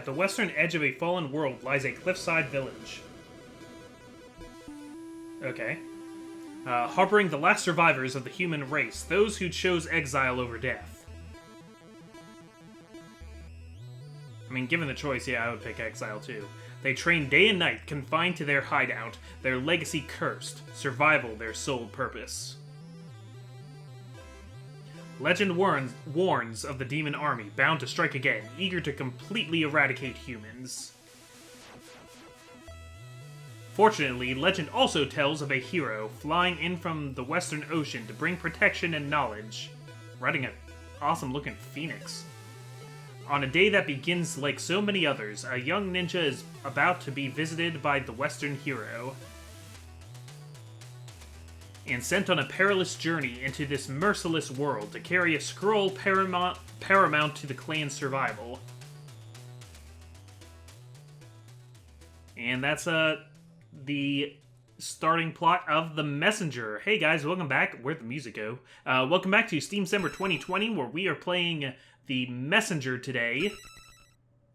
At the western edge of a fallen world lies a cliffside village. Okay. Harboring the last survivors of the human race, those who chose exile over death. I mean, given the choice, yeah, I would pick exile too. They train day and night, confined to their hideout, their legacy cursed, survival their sole purpose. Legend warns of the demon army, bound to strike again, eager to completely eradicate humans. Fortunately, legend also tells of a hero flying in from the Western Ocean to bring protection and knowledge, riding an awesome-looking phoenix. On a day that begins like so many others, a young ninja is about to be visited by the Western hero, and sent on a perilous journey into this merciless world to carry a scroll paramount to the clan's survival. And that's the starting plot of The Messenger. Hey guys, welcome back. Where'd the music go? Welcome back to Steamcember 2020, where we are playing The Messenger today.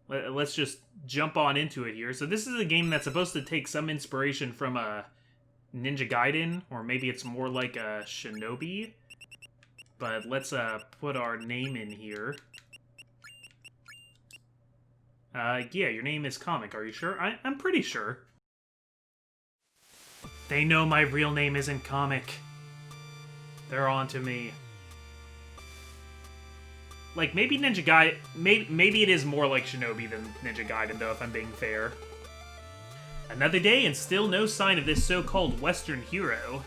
Let's just jump on into it here. So this is a game that's supposed to take some inspiration from Ninja Gaiden, or maybe it's more like a Shinobi. But let's put our name in here. Yeah, your name is Comic, are you sure? I'm pretty sure. They know my real name isn't Comic. They're on to me. Like, maybe Ninja Gaiden... Maybe it is more like Shinobi than Ninja Gaiden, though, if I'm being fair. Another day and still no sign of this so-called Western hero.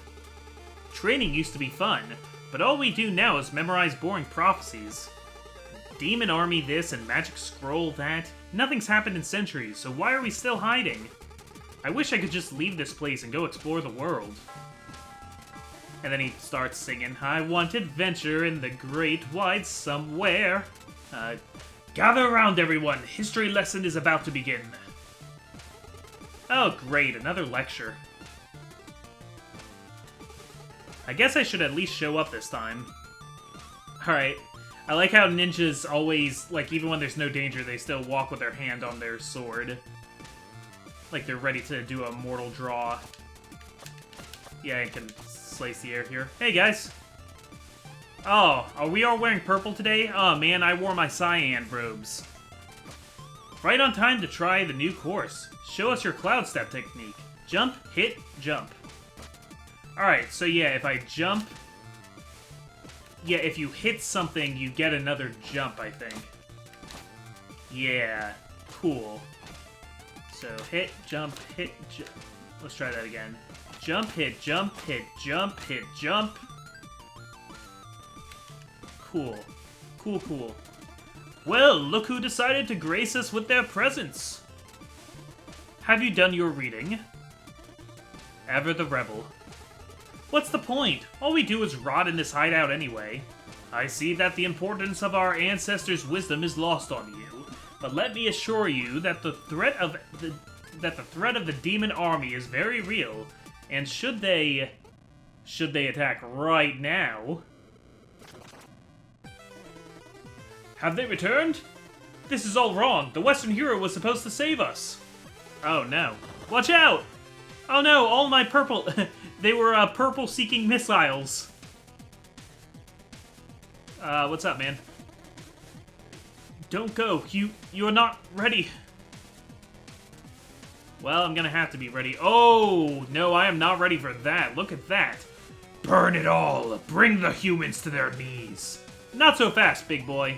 Training used to be fun, but all we do now is memorize boring prophecies. Demon army this and magic scroll that. Nothing's happened in centuries, so why are we still hiding? I wish I could just leave this place and go explore the world. And then he starts singing, I want adventure in the great wide somewhere. Gather around, everyone. History lesson is about to begin. Oh, great. Another lecture. I guess I should at least show up this time. Alright. I like how ninjas always, like, even when there's no danger, they still walk with their hand on their sword. Like they're ready to do a mortal draw. Yeah, I can slice the air here. Hey, guys! Oh, are we all wearing purple today? Oh, man, I wore my cyan robes. Right on time to try the new course. Show us your cloud step technique. Jump, hit, jump. Alright, so yeah, if I jump... Yeah, if you hit something, you get another jump, I think. Yeah, cool. So, hit, jump, hit, jump. Let's try that again. Jump, hit, jump, hit, jump, hit, jump. Cool. Cool, cool. Well, look who decided to grace us with their presence. Have you done your reading? Ever the rebel. What's the point? All we do is rot in this hideout anyway. I see that the importance of our ancestors' wisdom is lost on you. But let me assure you that the threat of the demon army is very real, and should they attack right now... Have they returned? This is all wrong. The Western hero was supposed to save us. Oh no. Watch out! Oh no, all my purple... they were purple-seeking missiles. What's up, man? Don't go. You're not ready. Well, I'm gonna have to be ready. Oh, no, I am not ready for that. Look at that. Burn it all. Bring the humans to their knees. Not so fast, big boy.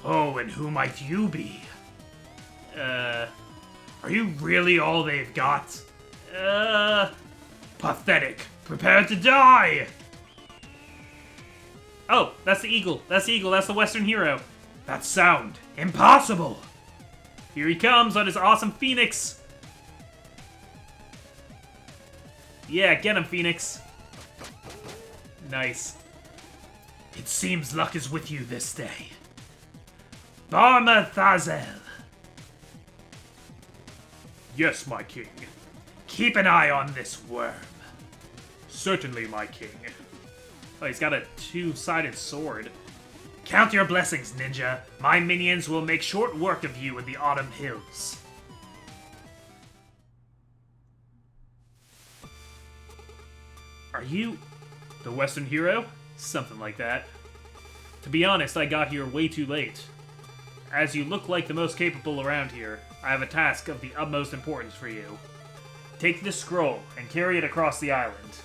Oh, and who might you be? Are you really all they've got? Pathetic. Prepare to die. Oh, that's the eagle. That's the eagle. That's the Western hero. That sound. Impossible! Here he comes on his awesome phoenix! Yeah, get him, Phoenix. Nice. It seems luck is with you this day. Barmathazel! Yes, my king. Keep an eye on this worm. Certainly, my king. Oh, he's got a two-sided sword. Count your blessings, Ninja. My minions will make short work of you in the Autumn Hills. Are you the Western hero? Something like that. To be honest, I got here way too late. As you look like the most capable around here, I have a task of the utmost importance for you. Take this scroll and carry it across the island.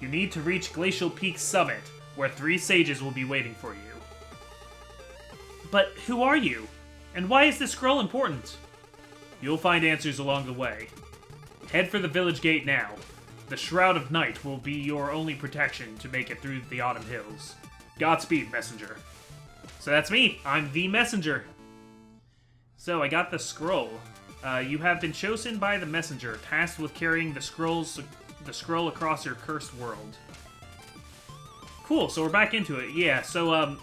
You need to reach Glacial Peak's summit, where 3 sages will be waiting for you. But who are you? And why is this scroll important? You'll find answers along the way. Head for the village gate now. The Shroud of Night will be your only protection to make it through the Autumn Hills. Godspeed, Messenger. So that's me. I'm the Messenger. So I got the scroll. You have been chosen by the Messenger, tasked with carrying the scroll across your cursed world. Cool, so we're back into it. Yeah, so,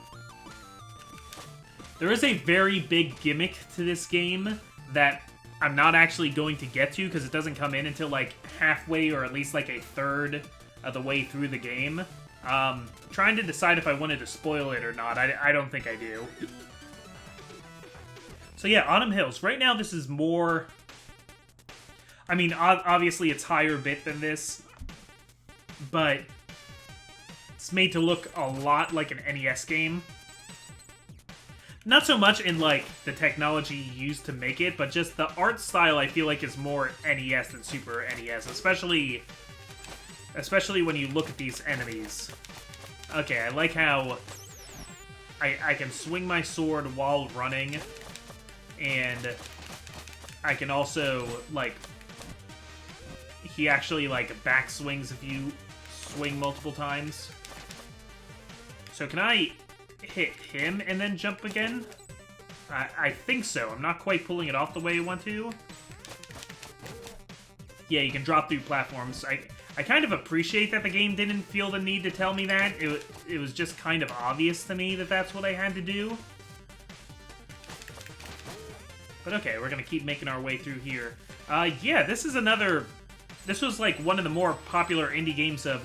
there is a very big gimmick to this game that I'm not actually going to get to, because it doesn't come in until, like, halfway, or at least, like, a third of the way through the game. Trying to decide if I wanted to spoil it or not. I don't think I do. So yeah, Autumn Hills. Right now, this is more... I mean, obviously it's higher bit than this, but it's made to look a lot like an NES game. Not so much in, like, the technology used to make it, but just the art style I feel like is more NES than Super NES, especially when you look at these enemies. Okay, I like how I can swing my sword while running, and I can also, like, he actually, like, backswings if you swing multiple times. So can I hit him and then jump again? I think so. I'm not quite pulling it off the way I want to. Yeah, you can drop through platforms. I kind of appreciate that the game didn't feel the need to tell me that. It was just kind of obvious to me that that's what I had to do. But okay, we're gonna keep making our way through here. Yeah, this is another... This was, like, one of the more popular indie games of,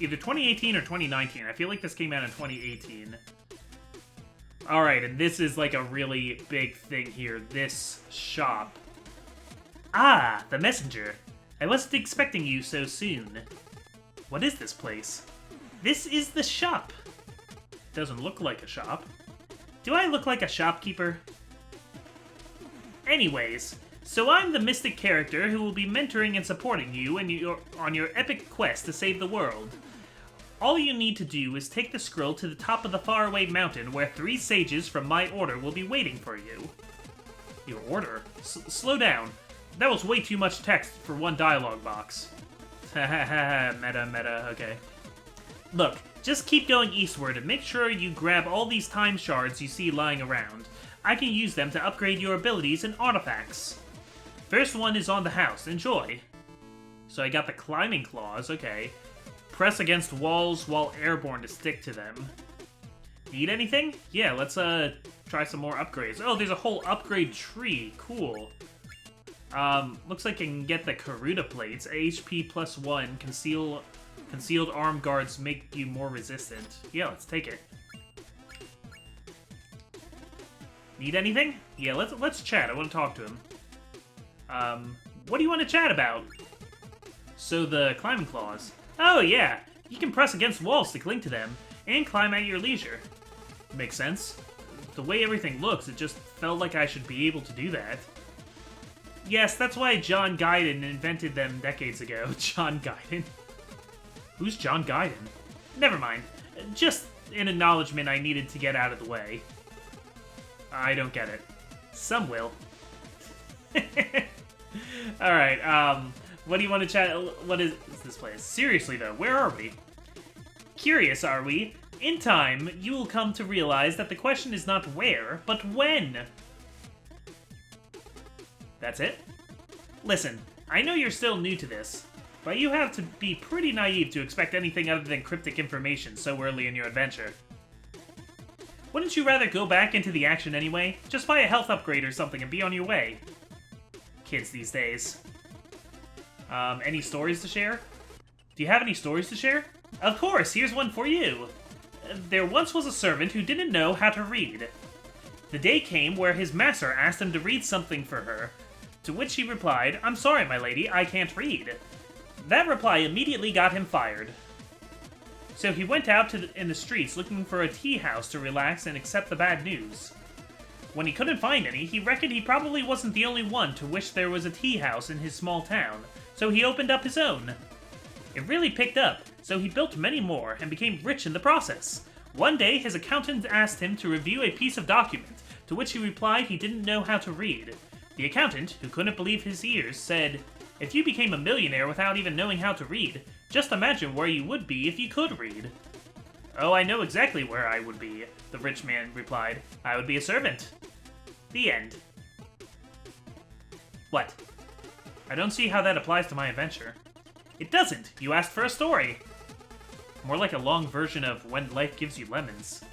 either 2018 or 2019. I feel like this came out in 2018. Alright, and this is, like, a really big thing here. This shop. Ah, the Messenger. I wasn't expecting you so soon. What is this place? This is the shop. Doesn't look like a shop. Do I look like a shopkeeper? Anyways, so I'm the mystic character who will be mentoring and supporting you on your epic quest to save the world. All you need to do is take the scroll to the top of the faraway mountain where 3 sages from my order will be waiting for you. Your order? Slow down. That was way too much text for one dialogue box. Meta, okay. Look, just keep going eastward and make sure you grab all these time shards you see lying around. I can use them to upgrade your abilities and artifacts. First one is on the house. Enjoy. So I got the climbing claws, okay. Press against walls while airborne to stick to them. Need anything? Yeah, let's try some more upgrades. Oh, there's a whole upgrade tree. Cool. Looks like I can get the Karuta plates. HP plus 1. Concealed arm guards make you more resistant. Yeah, let's take it. Need anything? Yeah, let's chat. I want to talk to him. What do you want to chat about? So the climbing claws. Oh, yeah. You can press against walls to cling to them, and climb at your leisure. Makes sense. The way everything looks, it just felt like I should be able to do that. Yes, that's why John Gaiden invented them decades ago. John Gaiden? Who's John Gaiden? Never mind. Just an acknowledgement I needed to get out of the way. I don't get it. Some will. Alright, what do you want to chat? What is this place? Seriously, though, where are we? Curious, are we? In time, you will come to realize that the question is not where, but when. That's it? Listen, I know you're still new to this, but you have to be pretty naive to expect anything other than cryptic information so early in your adventure. Wouldn't you rather go back into the action anyway? Just buy a health upgrade or something and be on your way. Kids these days. Any stories to share? Do you have any stories to share? Of course, here's one for you. There once was a servant who didn't know how to read. The day came where his master asked him to read something for her, to which he replied, "I'm sorry, my lady, I can't read." That reply immediately got him fired. So he went out in the streets looking for a tea house to relax and accept the bad news. When he couldn't find any, he reckoned he probably wasn't the only one to wish there was a tea house in his small town, so he opened up his own. It really picked up, so he built many more and became rich in the process. One day, his accountant asked him to review a piece of document, to which he replied he didn't know how to read. The accountant, who couldn't believe his ears, said, "If you became a millionaire without even knowing how to read, just imagine where you would be if you could read." "Oh, I know exactly where I would be," the rich man replied. "I would be a servant." The end. What? I don't see how that applies to my adventure. It doesn't! You asked for a story! More like a long version of When Life Gives You Lemons.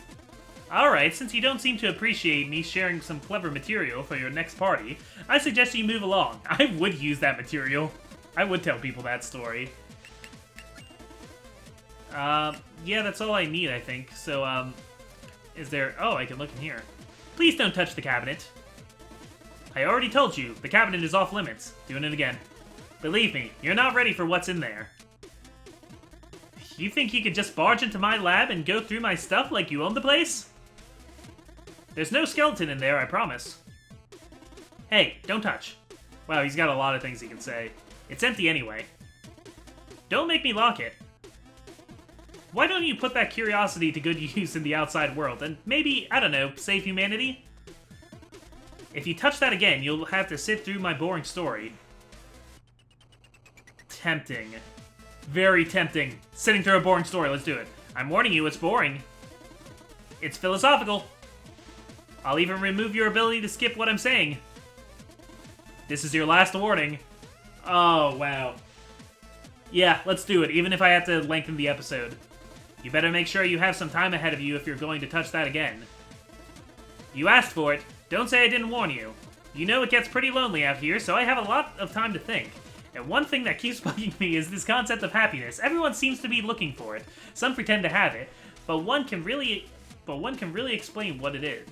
Alright, since you don't seem to appreciate me sharing some clever material for your next party, I suggest you move along. I would use that material. I would tell people that story. Yeah, that's all I need, I think. So, is there... Oh, I can look in here. Please don't touch the cabinet. I already told you, the cabinet is off limits. Doing it again. Believe me, you're not ready for what's in there. You think you could just barge into my lab and go through my stuff like you own the place? There's no skeleton in there, I promise. Hey, don't touch. Wow, he's got a lot of things he can say. It's empty anyway. Don't make me lock it. Why don't you put that curiosity to good use in the outside world, and maybe, I don't know, save humanity? If you touch that again, you'll have to sit through my boring story. Tempting. Very tempting. Sitting through a boring story, let's do it. I'm warning you, it's boring. It's philosophical. I'll even remove your ability to skip what I'm saying. This is your last warning. Oh, wow. Yeah, let's do it, even if I have to lengthen the episode. You better make sure you have some time ahead of you if you're going to touch that again. You asked for it. Don't say I didn't warn you. You know it gets pretty lonely out here, so I have a lot of time to think. And one thing that keeps bugging me is this concept of happiness. Everyone seems to be looking for it. Some pretend to have it, but no one can really explain what it is.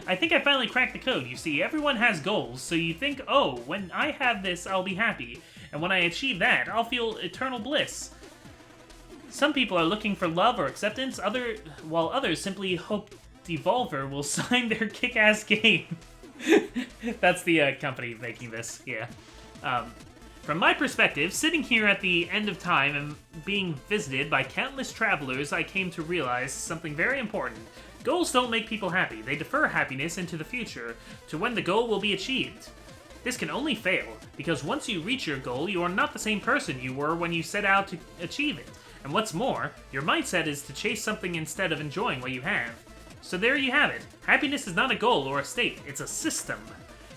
I think I finally cracked the code. You see, everyone has goals, so you think, oh, when I have this, I'll be happy. And when I achieve that, I'll feel eternal bliss. Some people are looking for love or acceptance, while others simply hope Devolver will sign their kick-ass game. That's the company making this, yeah. From my perspective, sitting here at the end of time and being visited by countless travelers, I came to realize something very important. Goals don't make people happy. They defer happiness into the future, to when the goal will be achieved. This can only fail, because once you reach your goal, you are not the same person you were when you set out to achieve it. And what's more, your mindset is to chase something instead of enjoying what you have. So there you have it. Happiness is not a goal or a state, it's a system.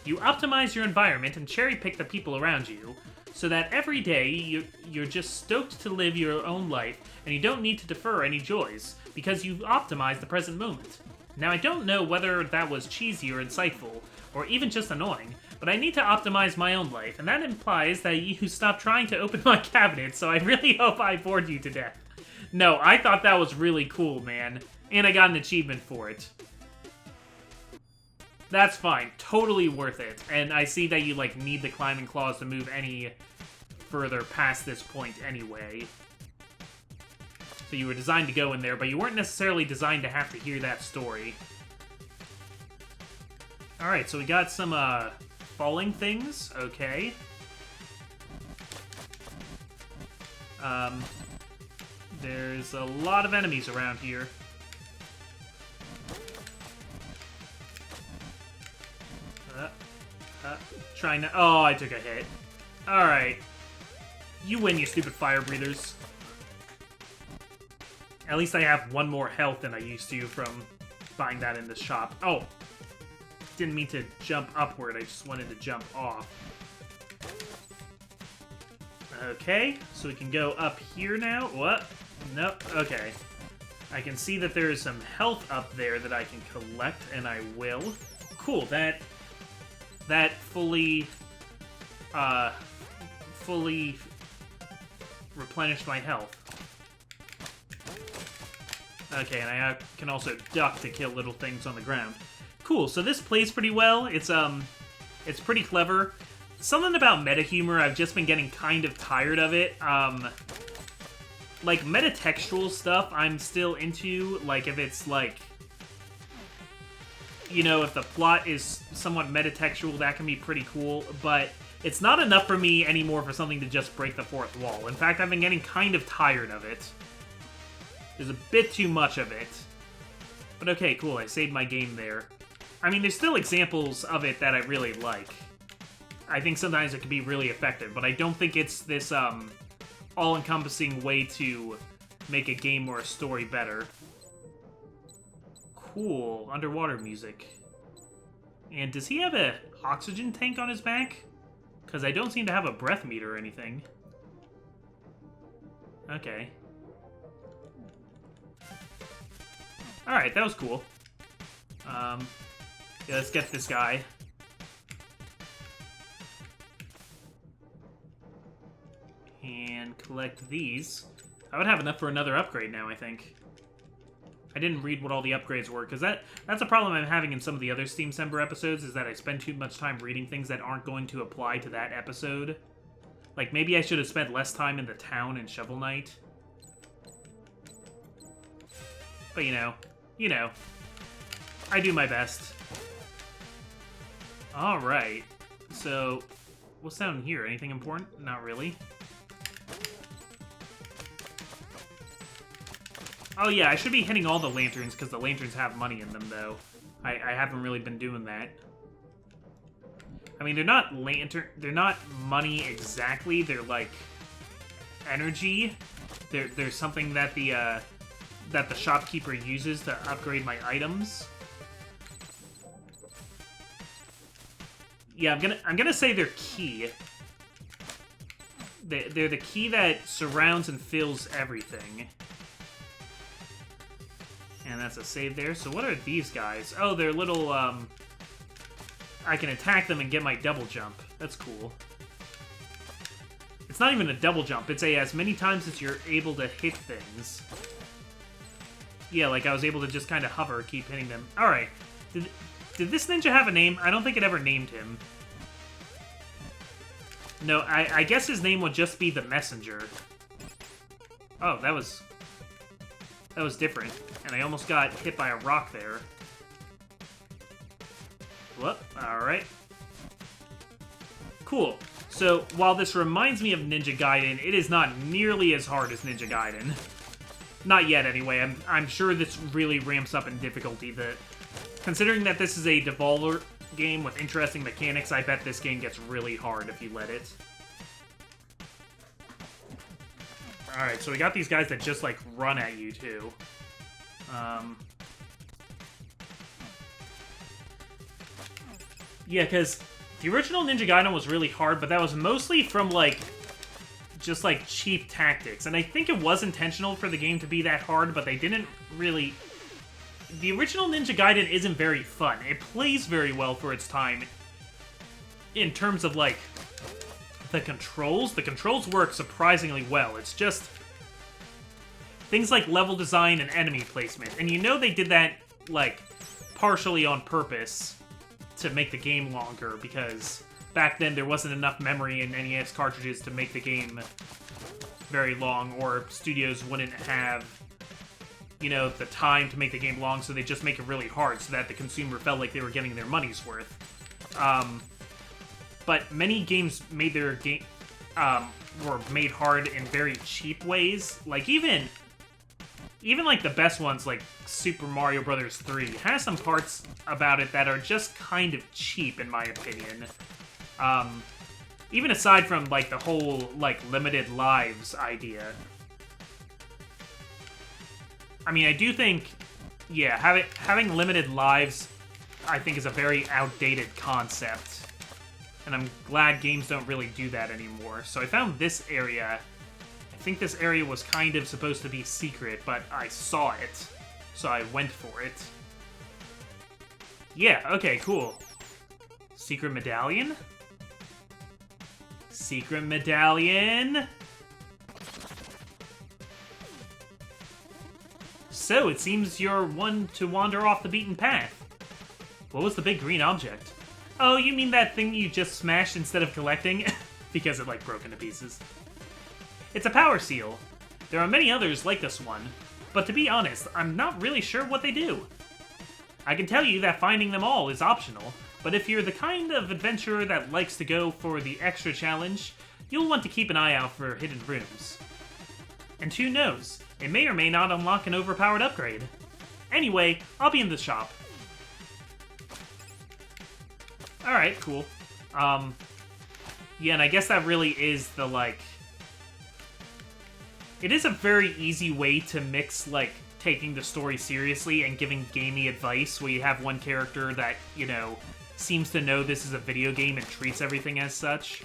You optimize your environment and cherry-pick the people around you, so that every day you're just stoked to live your own life, and you don't need to defer any joys, because you've optimized the present moment. Now, I don't know whether that was cheesy or insightful, or even just annoying, but I need to optimize my own life, and that implies that you stop trying to open my cabinet, so I really hope I bored you to death. No, I thought that was really cool, man. And I got an achievement for it. That's fine. Totally worth it. And I see that you, like, need the climbing claws to move any further past this point anyway. So you were designed to go in there, but you weren't necessarily designed to have to hear that story. Alright, so we got some, falling things. Okay. There's a lot of enemies around here. Trying to... Oh, I took a hit. Alright. You win, you stupid fire breathers. At least I have one more health than I used to from buying that in the shop. Oh. Didn't mean to jump upward, I just wanted to jump off. Okay, so we can go up here now. What? Nope, okay. I can see that there is some health up there that I can collect, and I will. Cool, that fully replenished my health. Okay, and I can also duck to kill little things on the ground. Cool, so this plays pretty well. It's pretty clever. Something about meta humor, I've just been getting kind of tired of it. Like, metatextual stuff I'm still into. Like, if it's, like... You know, if the plot is somewhat metatextual, that can be pretty cool. But it's not enough for me anymore for something to just break the fourth wall. In fact, I've been getting kind of tired of it. There's a bit too much of it. But okay, cool, I saved my game there. I mean, there's still examples of it that I really like. I think sometimes it can be really effective, but I don't think it's this, all-encompassing way to make a game or a story better. Cool, underwater music. And does he have a oxygen tank on his back? Because I don't seem to have a breath meter or anything. Okay. Alright, that was cool. Yeah, let's get this guy. And collect these. I would have enough for another upgrade now, I think. I didn't read what all the upgrades were, because that's a problem I'm having in some of the other Steamcember episodes, is that I spend too much time reading things that aren't going to apply to that episode. Like, maybe I should have spent less time in the town in Shovel Knight. But, you know, I do my best. Alright, so, what's down here? Anything important? Not really. Oh yeah, I should be hitting all the lanterns, because the lanterns have money in them, though. I haven't really been doing that. I mean, they're not money exactly, they're like energy. There's something that the shopkeeper uses to upgrade my items. Yeah, I'm gonna say they're key. They're the key that surrounds and fills everything. And that's a save there. So what are these guys? Oh, they're little, I can attack them and get my double jump. That's cool. It's not even a double jump. It's as many times as you're able to hit things. Yeah, like I was able to just kind of hover, keep hitting them. Alright. Did this ninja have a name? I don't think it ever named him. No, I guess his name would just be the Messenger. Oh, that was different. And I almost got hit by a rock there. Whoop, alright. Cool. So, while this reminds me of Ninja Gaiden, it is not nearly as hard as Ninja Gaiden. Not yet, anyway. I'm sure this really ramps up in difficulty. Considering that this is a Devolver game with interesting mechanics, I bet this game gets really hard if you let it. Alright, so we got these guys that just, like, run at you, too. Yeah, because the original Ninja Gaiden was really hard, but that was mostly from, like, just, like, cheap tactics. And I think it was intentional for the game to be that hard, but they didn't really... The original Ninja Gaiden isn't very fun. It plays very well for its time in terms of, like, the controls. The controls work surprisingly well. It's just things like level design and enemy placement. And you know they did that, like, partially on purpose to make the game longer, because back then there wasn't enough memory in NES cartridges to make the game very long, or studios wouldn't have, you know, the time to make the game long, so they just make it really hard so that the consumer felt like they were getting their money's worth. But many games made their game were made hard in very cheap ways. Like even like the best ones, like Super Mario Bros. 3, has some parts about it that are just kind of cheap, in my opinion. Even aside from like the whole like limited lives idea. I mean, I do think, yeah, having limited lives, I think, is a very outdated concept. And I'm glad games don't really do that anymore. So I found this area. I think this area was kind of supposed to be secret, but I saw it, so I went for it. Yeah, okay, cool. Secret medallion? Secret medallion? So, it seems you're one to wander off the beaten path. What was the big green object? Oh, you mean that thing you just smashed instead of collecting? Because it, like, broke into pieces. It's a power seal. There are many others like this one, but to be honest, I'm not really sure what they do. I can tell you that finding them all is optional, but if you're the kind of adventurer that likes to go for the extra challenge, you'll want to keep an eye out for hidden rooms. And who knows, it may or may not unlock an overpowered upgrade. Anyway, I'll be in the shop. Alright, cool. Yeah, and I guess that really is the, like... It is a very easy way to mix, like, taking the story seriously and giving gamey advice, where you have one character that, you know, seems to know this is a video game and treats everything as such.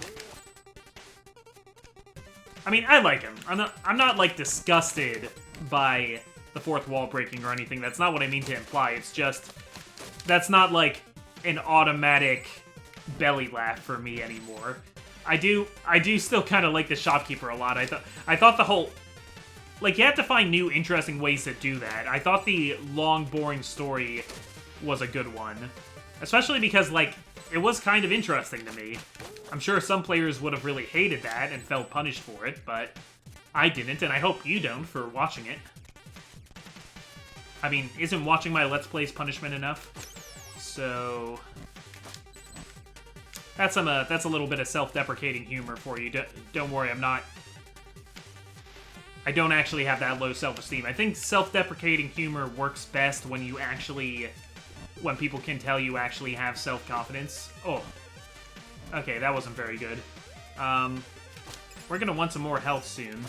I mean, I like him. I'm not like, disgusted by the fourth wall breaking or anything. That's not what I mean to imply. It's just, that's not, like, an automatic belly laugh for me anymore. I do still kind of like the shopkeeper a lot. I thought the whole... Like, you have to find new, interesting ways to do that. I thought the long, boring story was a good one. Especially because, like, it was kind of interesting to me. I'm sure some players would have really hated that and felt punished for it, but I didn't, and I hope you don't for watching it. I mean, isn't watching my Let's Plays punishment enough? So... That's a little bit of self-deprecating humor for you. Don't worry, I don't actually have that low self-esteem. I think self-deprecating humor works best when you actually... When people can tell you actually have self-confidence. Oh. Okay, that wasn't very good. We're gonna want some more health soon.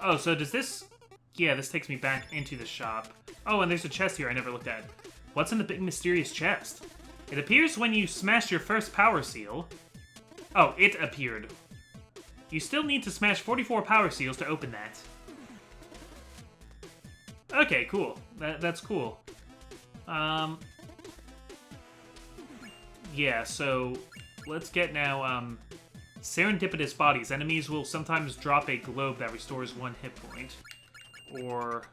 Oh, so does this... Yeah, this takes me back into the shop. Oh, and there's a chest here I never looked at. What's in the big mysterious chest? It appears when you smash your first power seal. Oh, it appeared. You still need to smash 44 power seals to open that. Okay, cool. That's cool. Yeah, so let's get now, serendipitous bodies. Enemies will sometimes drop a globe that restores 1 hit point. Or...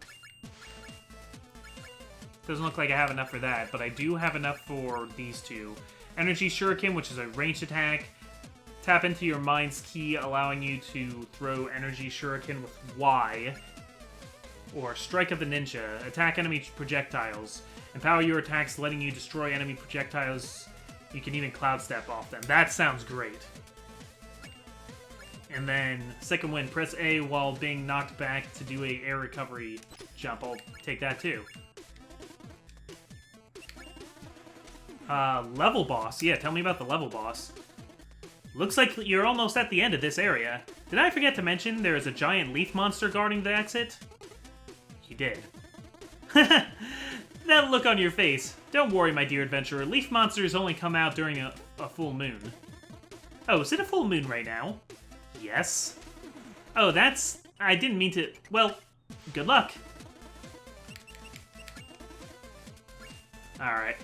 Doesn't look like I have enough for that, but I do have enough for these two. Energy Shuriken, which is a ranged attack. Tap into your mind's key, allowing you to throw Energy Shuriken with Y. Or Strike of the Ninja. Attack enemy projectiles. Empower your attacks, letting you destroy enemy projectiles. You can even Cloud Step off them. That sounds great. And then, second wind, press A while being knocked back to do a air recovery jump. I'll take that too. Level boss. Yeah, tell me about the level boss. Looks like you're almost at the end of this area. Did I forget to mention there is a giant leaf monster guarding the exit? You did. That look on your face. Don't worry, my dear adventurer. Leaf monsters only come out during a full moon. Oh, is it a full moon right now? Yes. Oh, that's... I didn't mean to... Well, good luck. Alright.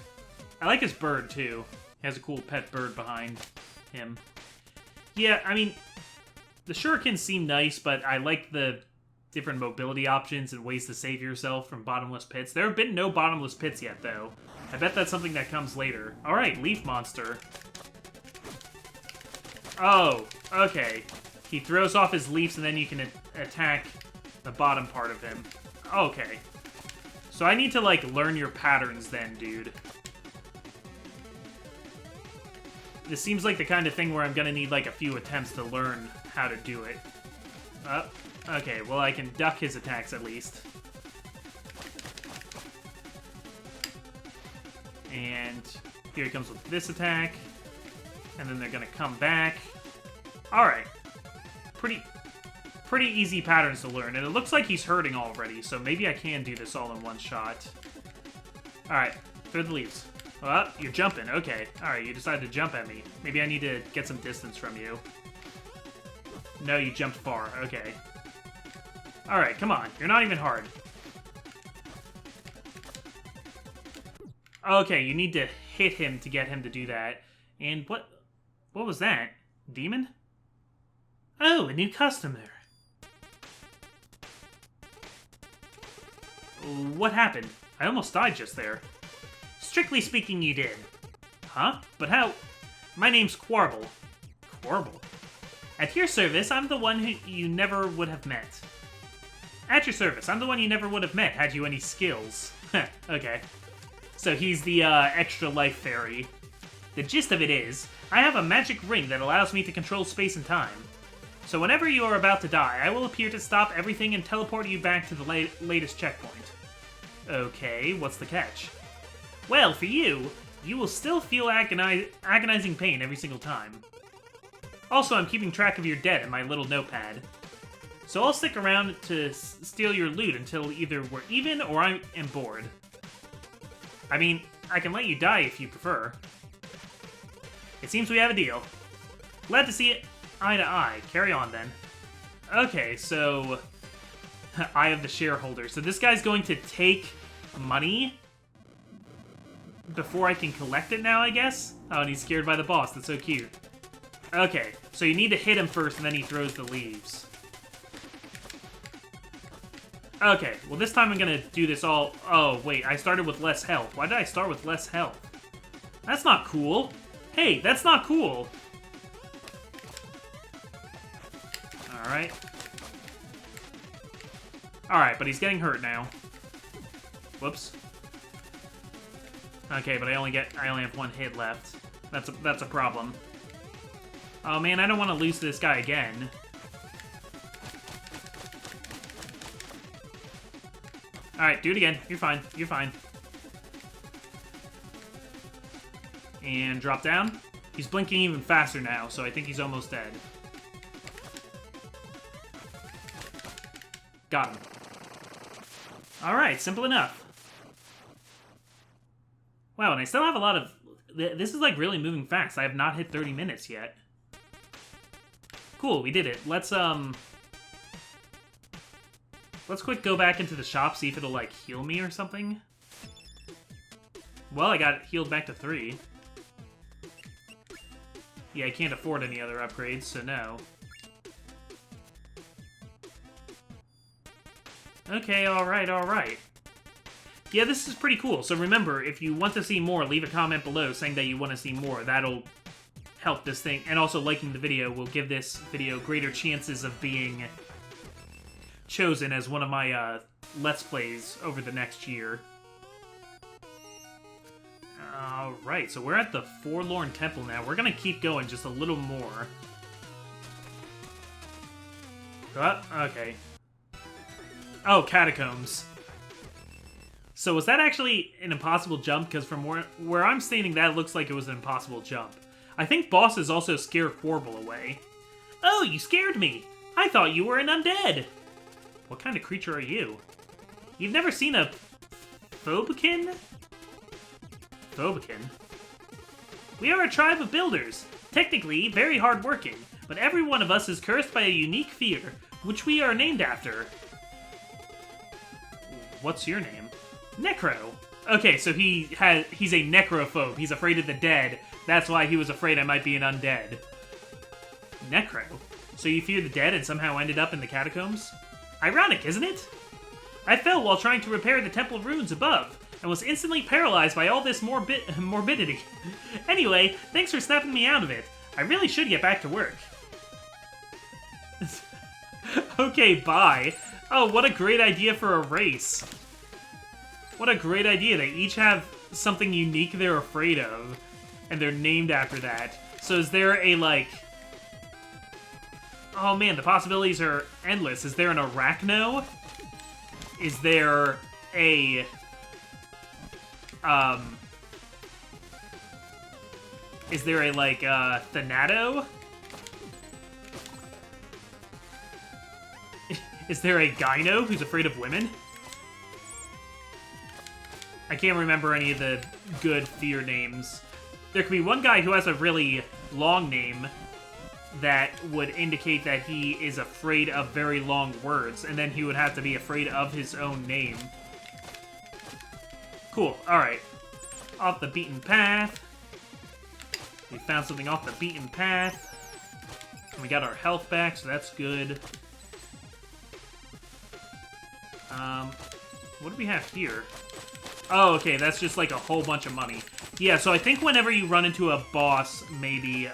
I like his bird, too. He has a cool pet bird behind him. Yeah, I mean, the shurikens seem nice, but I like the different mobility options and ways to save yourself from bottomless pits. There have been no bottomless pits yet, though. I bet that's something that comes later. Alright, leaf monster. Oh, okay. He throws off his leaves and then you can attack the bottom part of him. Okay. So I need to, like, learn your patterns then, dude. This seems like the kind of thing where I'm gonna need, like, a few attempts to learn how to do it. Okay, well, I can duck his attacks at least. And here he comes with this attack. And then they're gonna come back. Alright. Pretty easy patterns to learn. And it looks like he's hurting already, so maybe I can do this all in one shot. Alright, throw the leaves. Oh, you're jumping. Okay. Alright, you decided to jump at me. Maybe I need to get some distance from you. No, you jumped far. Okay. Alright, come on. You're not even hard. Okay, you need to hit him to get him to do that. And what was that? Demon? Oh, a new customer. What happened? I almost died just there. Strictly speaking, you did. Huh? But how? My name's Quarble. Quarble? At your service, I'm the one who you never would have met. At your service, I'm the one you never would have met had you any skills. Okay. So he's the extra life fairy. The gist of it is, I have a magic ring that allows me to control space and time. So whenever you are about to die, I will appear to stop everything and teleport you back to the latest checkpoint. Okay, what's the catch? Well, for you, you will still feel agonizing pain every single time. Also, I'm keeping track of your debt in my little notepad. So I'll stick around to steal your loot until either we're even or I am bored. I mean, I can let you die if you prefer. It seems we have a deal. Glad to see it eye to eye. Carry on, then. Okay, so... Eye of the shareholder. So this guy's going to take money before I can collect it now, I guess? Oh, and he's scared by the boss. That's so cute. Okay, so you need to hit him first, and then he throws the leaves. Okay, well this time I'm gonna do this all... Oh, wait, I started with less health. Why did I start with less health? That's not cool. Hey, that's not cool. Alright. Alright, but he's getting hurt now. Whoops. Okay, but I only have one hit left. That's a problem. Oh man, I don't want to lose to this guy again. Alright, do it again. You're fine. You're fine. And drop down. He's blinking even faster now, so I think he's almost dead. Got him. Alright, simple enough. Wow, and I still have a lot of... This is, like, really moving fast. I have not hit 30 minutes yet. Cool, we did it. Let's quick go back into the shop, see if it'll, like, heal me or something. Well, I got healed back to 3. Yeah, I can't afford any other upgrades, so no. Okay, alright, alright. Yeah, this is pretty cool. So remember, if you want to see more, leave a comment below saying that you want to see more. That'll help this thing. And also, liking the video will give this video greater chances of being chosen as one of my Let's Plays over the next year. Alright, so we're at the Forlorn Temple now. We're gonna keep going just a little more. Okay. Oh, catacombs. So was that actually an impossible jump? Because from where I'm standing, that looks like it was an impossible jump. I think bosses also scare Quarble away. Oh, you scared me! I thought you were an undead! What kind of creature are you? You've never seen a Phobekin? Phobekin? We are a tribe of builders. Technically, very hard-working, but every one of us is cursed by a unique fear, which we are named after. What's your name? Necro. Okay, so he's a necrophobe. He's afraid of the dead. That's why he was afraid I might be an undead. Necro? So you fear the dead and somehow ended up in the catacombs? Ironic, isn't it? I fell while trying to repair the temple ruins above, and was instantly paralyzed by all this morbidity. Anyway, thanks for snapping me out of it. I really should get back to work. Okay, bye. Oh, what a great idea for a race. What a great idea. They each have something unique they're afraid of, and they're named after that. So is there a, like... Oh man, the possibilities are endless. Is there an Arachno? Is there a... Is there a, like, Thanato? Is there a Gyno who's afraid of women? I can't remember any of the good fear names. There could be one guy who has a really long name that would indicate that he is afraid of very long words, and then he would have to be afraid of his own name. Cool, alright. Off the beaten path. We found something off the beaten path. And we got our health back, so that's good. What do we have here? Oh, okay, that's just like a whole bunch of money. Yeah, so I think whenever you run into a boss, maybe,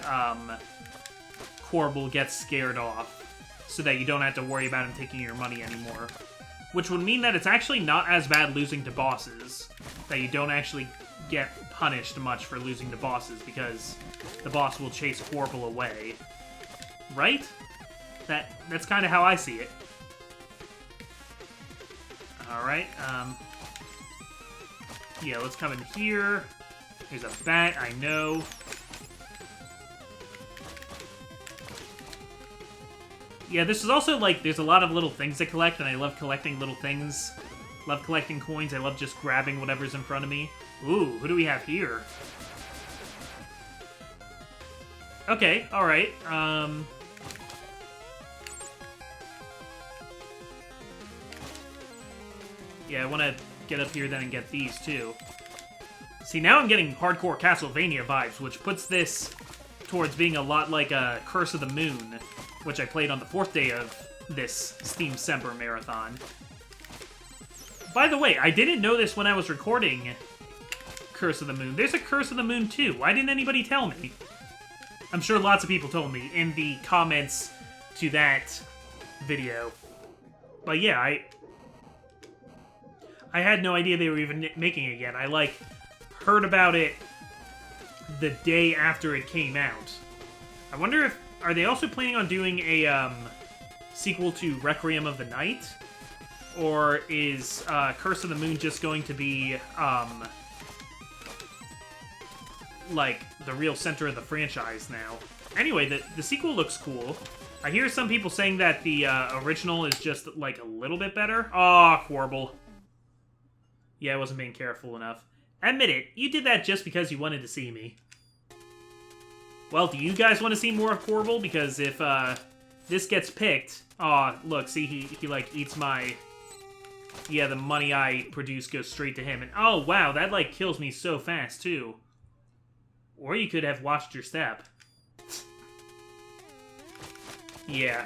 Corbel gets scared off, so that you don't have to worry about him taking your money anymore. Which would mean that it's actually not as bad losing to bosses. That you don't actually get punished much for losing to bosses, because the boss will chase Corbel away. Right? That's kind of how I see it. Alright, yeah, let's come in here. There's a bat, I know. Yeah, this is also, like, there's a lot of little things to collect, and I love collecting little things. Love collecting coins, I love just grabbing whatever's in front of me. Ooh, who do we have here? Okay, alright, yeah, I want to get up here then and get these, too. See, now I'm getting hardcore Castlevania vibes, which puts this towards being a lot like a Curse of the Moon, which I played on the 4th day of this Steamcember marathon. By the way, I didn't know this when I was recording Curse of the Moon. There's a Curse of the Moon, too. Why didn't anybody tell me? I'm sure lots of people told me in the comments to that video. But yeah, I had no idea they were even making it yet. I, like, heard about it the day after it came out. I wonder if... Are they also planning on doing a, sequel to Requiem of the Night? Or is, Curse of the Moon just going to be, like, the real center of the franchise now? Anyway, the sequel looks cool. I hear some people saying that the, original is just, like, a little bit better. Aw, Corbel. Yeah, I wasn't being careful enough. Admit it, you did that just because you wanted to see me. Well, do you guys want to see more of Corbel? Because if, this gets picked... Aw, look, see, he, like, eats my... Yeah, the money I produce goes straight to him. And, oh, wow, that, like, kills me so fast, too. Or you could have watched your step. Yeah.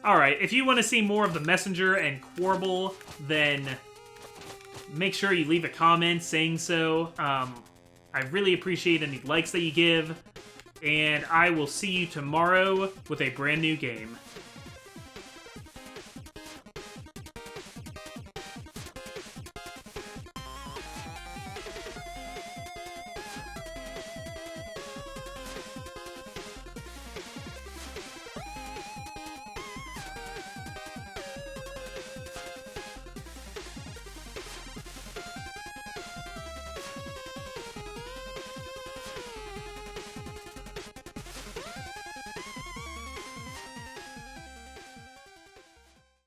Alright, if you want to see more of the Messenger and Corbel, then... make sure you leave a comment saying so. I really appreciate any likes that you give. And I will see you tomorrow with a brand new game.